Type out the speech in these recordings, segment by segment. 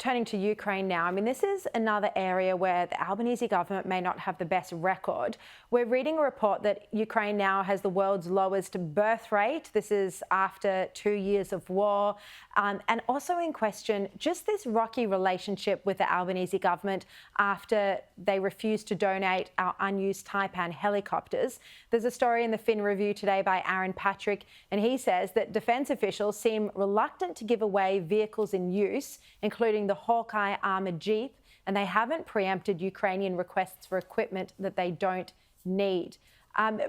Turning to Ukraine now, I mean, this is another area where the Albanese government may not have the best record. We're reading a report that Ukraine now has the world's lowest birth rate. This is after 2 years of war. And also in question, just this rocky relationship with the Albanese government after they refused to donate our unused Taipan helicopters. There's a story in the Fin Review today by Aaron Patrick, and he says that defence officials seem reluctant to give away vehicles in use, including the Hawkeye armoured Jeep, and they haven't preempted Ukrainian requests for equipment that they don't need.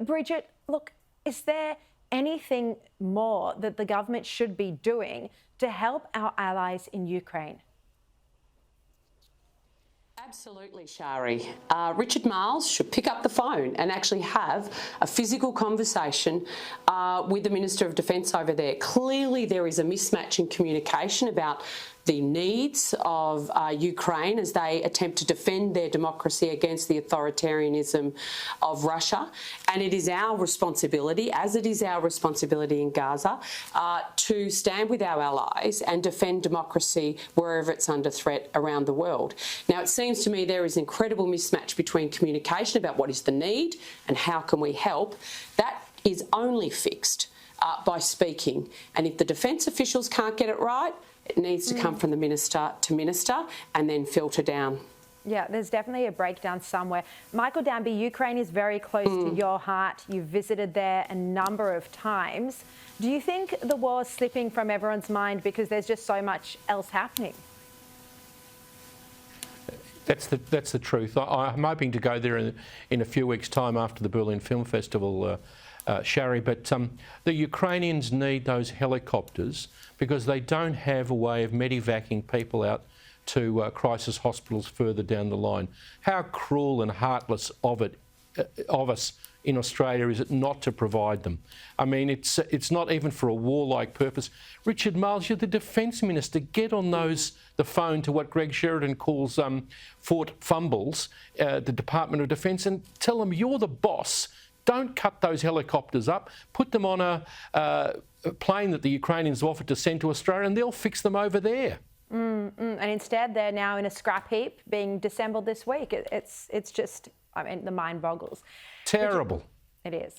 Bridget, look, is there anything more that the government should be doing to help our allies in Ukraine? Absolutely, Sharri. Richard Marles should pick up the phone and actually have a physical conversation with the Minister of Defence over there. Clearly, there is a mismatch in communication about the needs of Ukraine as they attempt to defend their democracy against the authoritarianism of Russia. And it is our responsibility, as it is our responsibility in Gaza, to stand with our allies and defend democracy wherever it's under threat around the world. Now, it seems to me there is an incredible mismatch between communication about what is the need and how can we help. That is only fixed by speaking. And if the defence officials can't get it right, it needs to come from the minister to minister and then filter down. Yeah, there's definitely a breakdown somewhere. Michael Danby, Ukraine is very close to your heart. You've visited there a number of times. Do you think the war is slipping from everyone's mind because there's just so much else happening? That's the truth. I'm hoping to go there in a few weeks' time after the Berlin Film Festival, Sharri, but the Ukrainians need those helicopters because they don't have a way of medevacing people out to crisis hospitals further down the line. How cruel and heartless of us in Australia is it not to provide them? I mean, it's not even for a warlike purpose. Richard Marles, you're the Defence Minister. Get on the phone to what Greg Sheridan calls Fort Fumbles, the Department of Defence, and tell them you're the boss. Don't cut those helicopters up. Put them on a plane that the Ukrainians offered to send to Australia, and they'll fix them over there. And instead, they're now in a scrap heap being disassembled this week. It's just, I mean, the mind boggles. Terrible. It is.